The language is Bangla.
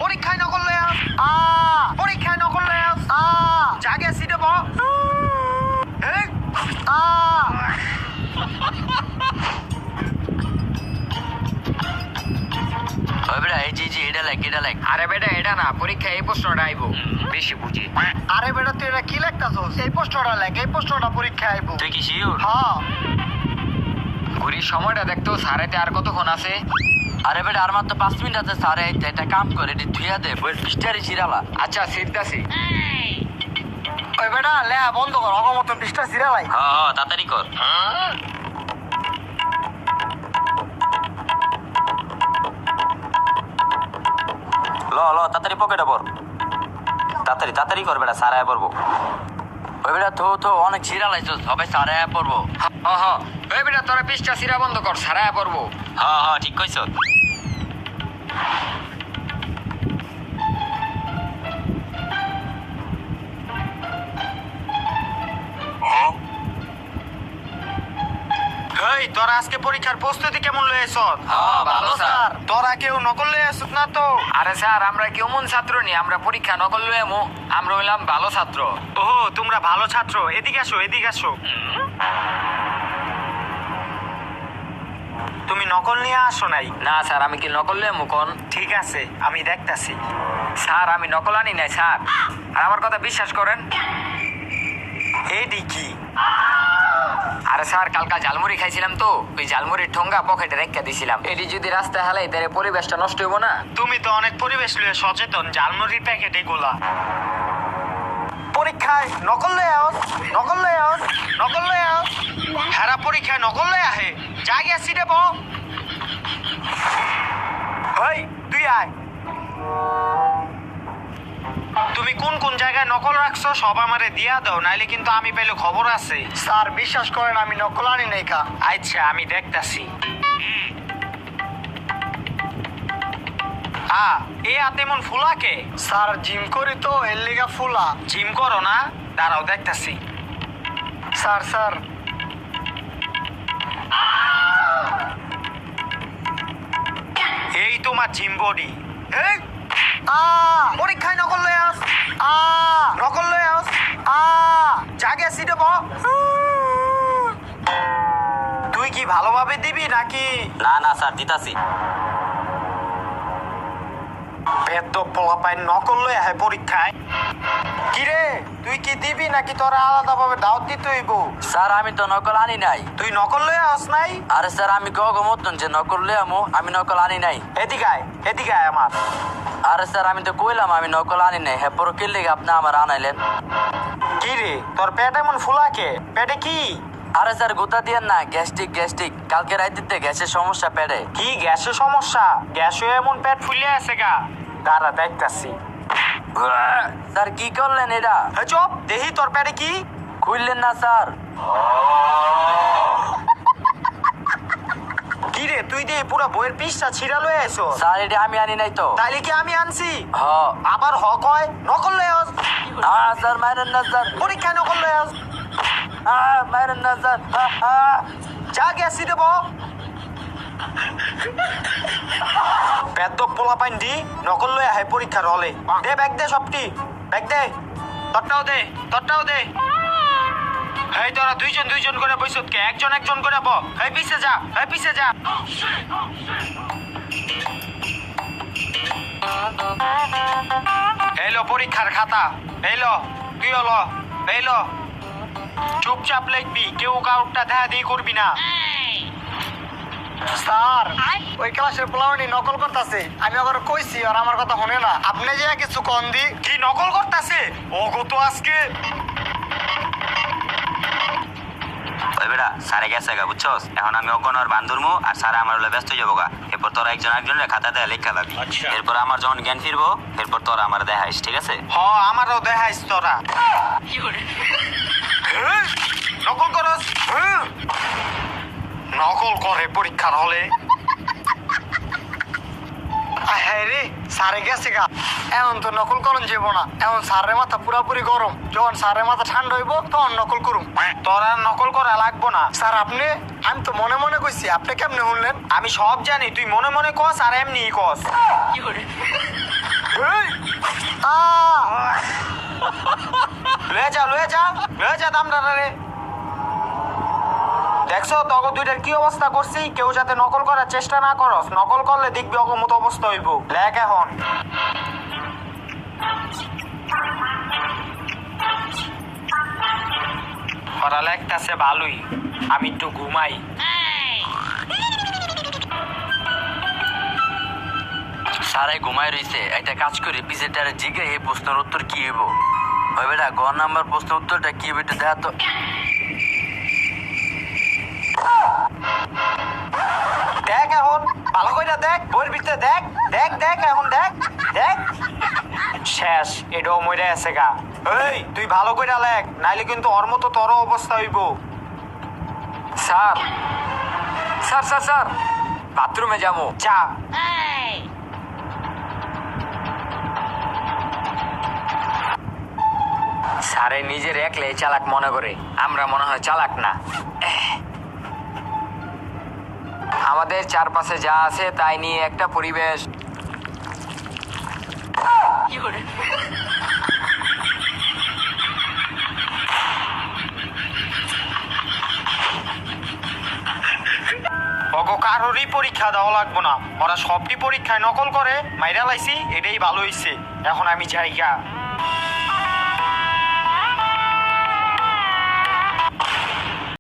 পরীক্ষায় নকল লয়ে আস পরীক্ষায় নকল লয়ে আস জাগে সিটে ব আরে বেটা এটা না পরীক্ষা এই প্রশ্নটা আইবো বেশি বুঝি। আরে বেটা তুই এটা কি লেখতাছস? এই প্রশ্নটা লেখ, এই প্রশ্নটা পরীক্ষা আইবো। তুই কি শিওর? হ্যাঁ। ঘুরির সময়টা দেখতো সাড়েতে আর কতক্ষণ আছে? আরে বেটা আর মাত্র 5 মিনিট আছে স্যার। একটা কাম করে এটি ধুইয়া দে বই পিস্টারি চিরালা। আচ্ছা সিটতাছি। ওই বেটা লে বন্ধ কর, অগমতন পৃষ্ঠা সিরালাই। হ্যাঁ তাড়াতাড়ি কর। ল তাড়াতাড়ি পকেটে পর। তাড়াতাড়ি কর বেটা, সারায় পড়বো। ওই বেটা তো অনেক চিরালাইছ, সবাই সারায় পড়বো। হ্যাঁ ওই বেটা তোরা পৃষ্ঠা সিরা বন্ধ কর, সারায় পড়বো। হ্যাঁ ঠিক কইছ। এই তোরা আজকে পরীক্ষার প্রস্তুতি কেমন লয়েছ? হ্যাঁ ভালো স্যার। তোরা কেউ নকল লয়ে আসুক না তো? আরে স্যার আমরা কেমন ছাত্র নি, আমরা পরীক্ষা নকল লয়ে আমু, আমরা হইলাম ভালো ছাত্র। ও তোমরা ভালো ছাত্র, এদিকে আসো এদিকে আসো। তুমি নকল নিয়ে আসো নাই? না স্যার আমি কি নকল লয়ে আমু কোন? ঠিক আছে আমি দেখতাছি। স্যার আমি নকল আনি নাই স্যার, আর আমার কথা বিশ্বাস করেন। এইডি কি? আরে স্যার কালকা ঝালমুড়ি খাইছিলাম তো, ওই ঝালমুড়ির ঠোঙ্গা পকেটে রেখে দিছিলাম। এটি যদি রাস্তায় হালাই তাহলে পরিবেশটা নষ্ট হইব না। তুমি তো অনেক পরিবেশ লয়ে সচেতন, ঝালমুড়ির প্যাকেট এগুলা। পরীক্ষায় নকল লয়ে আস হেরা পরীক্ষায় নকল লয়ে আহে। জায়গা সিটে ব। ওই তুই আয়। তুমি কোন কোন জায়গায় নকল রাখছো সব আমারে দিয়া দাও, নাইলে কিন্তু আমি পেলে খবর আছে। স্যার বিশ্বাস করেন আমি নকল আনি নাই কা। আচ্ছা আমি দেখতাছি। এ হাতে এমন ফুলাকে? স্যার জিম করি তো এর লিগা ফুলা। জিম করো না? দাঁড়াও দেখতাছি। স্যার এই তোমার জিম বডি। পরীক্ষায় নকল লয়ে আস জাগে সিটে ব। তুই কি ভালোভাবে দিবি নাকি? না স্যার দিতাছি। বেদ পোলাপাই নকল লয়ে আহে পরীক্ষায়। কিরে তুই কি দিবি নাকি তোরা আলাদাভাবে দাওয়াত দিতে হইব? স্যার আমি তো নকল আনি নাই। তুই নকল লয়ে আস নাই? আরে স্যার আমি মতন যে নকল লয়ে আমু, আমি নকল আনি নাই। এদিকে আয় আমার। আরে স্যার আমি তো কইলাম আমি নকল আনি নাই, হ্যাঁ পরে কি লেগে আপনি আমার আনাইলেন? কি রে তোর পেট এমন ফুলাকে? পেটে কি? আরে স্যার গোতা দিয়েন না, গ্যাস্ট্রিক। কালকে রাইতে গ্যাসের সমস্যা পেটে। কি গ্যাসের সমস্যা? গ্যাসে এমন পেট ফুলে আছে গা? দাঁড়া দেখতাছি। স্যার কি করলেন এটা? চপ দেখি তোর পেটে কি? খুললেন না স্যার। কি রে তুই দিয়ে পুরো বইয়ের পিসটা ছিঁড়া লয়ে আইছো? স্যার এটা আমি আনি নাই তো। তাইলে কি আমি আনছি? হ আবার কয় নকল লয়ে আস। স্যার মারেন না স্যার। পরীক্ষায় নকল লয়ে আস। মারেন না স্যার। যা গেছি দেব। বেদ পোলাপাইন দি নকল লয়ে আহে পরীক্ষার হলে। দে ব্যাগ দে সবটি ব্যাগ দে। তোরটাও দে। এই তোরা দুইজন করে বইছত কে? একজন করে ব। এই পিছে যা। এইলো পরীক্ষার খাতা। এইলো তুইও ল। এইলো চুপচাপ লিখবি, কেউ কাউটা দেখা দিয়ে করবি না। স্যার ওই ক্লাসের পোলাওনি নকল করতেছে, আমি ওকে কইছি আর আমার কথা শুনে না। আপনি যে কিছু কন দি কি নকল করতেছে? ও গো তো আজকে ওই বেটা স্যারে গেছে গা বুঝছস। এখন আমি অগণর বান্ধুরমু আর স্যারে আমার হলে ব্যস্ত যাবো গা। এরপর তোরা একজনের খাতা দেয়া লেখা লাগি। এরপর আমার যখন জ্ঞান ফিরবো এরপর তোরা আমার দেখাইস, ঠিক আছে? আমারও দেখাইস তোরা। নকল করস? নকল করে পরীক্ষার হলে। হ্যাঁ রে স্যারে গেছে গা, এখন তো নকল করুন যাব না। এখন স্যারের মাথা পুরাপুরি গরম, যখন স্যারের মাথা ঠান্ডা হইব তখন নকল করুম। তোর আর নকল করা লাগবো না। স্যার আপনি, আমি তো মনে মনে কইছি, আপনি কেমনে শুনলেন? আমি সব জানি, তুই মনে মনে কস আর এমনি কস। লয়ে যা দামটা রে। দেখছো তখন দুইটার কি অবস্থা করছি? কেউ যাতে নকল করার চেষ্টা না করস, নকল করলে দেখবি অগমত অবস্থা হইব। লেখ এখন। ওরা লেখতেছে ভালোই, আমি একটু ঘুমাই। সারাই ঘুমায় রইছে, একটা কাজ করি পিছেটারে জিগে এই প্রশ্নের উত্তর কি হইব। ওই বেটা গ নাম্বার প্রশ্নের উত্তরটা কি হইবে দেখা তো। দেখ এখন ভালো করে দেখ, বইয়ের ভিতরে দেখ দেখ দেখ এখন দেখ দেখ। শেষ, এটাও মরে আছে গা। এই তুই ভালো করে লেখ, নাইলে কিন্তু ওর মতো তোর অবস্থা হইব। স্যার স্যার স্যার স্যার বাথরুমে যাবো। যা। স্যারে নিজের একলে চালাক মনে করে, আমরা মনে হয় চালাক না। আমাদের চারপাশে যা আছে তাই নিয়ে একটা পরিবেশ। ওগো কারোরই পরীক্ষা দেওয়া লাগবো না, ওরা সবটি পরীক্ষায় নকল করে মাইরা লাইছি, এটাই ভালো হইছে। এখন আমি যাই গা।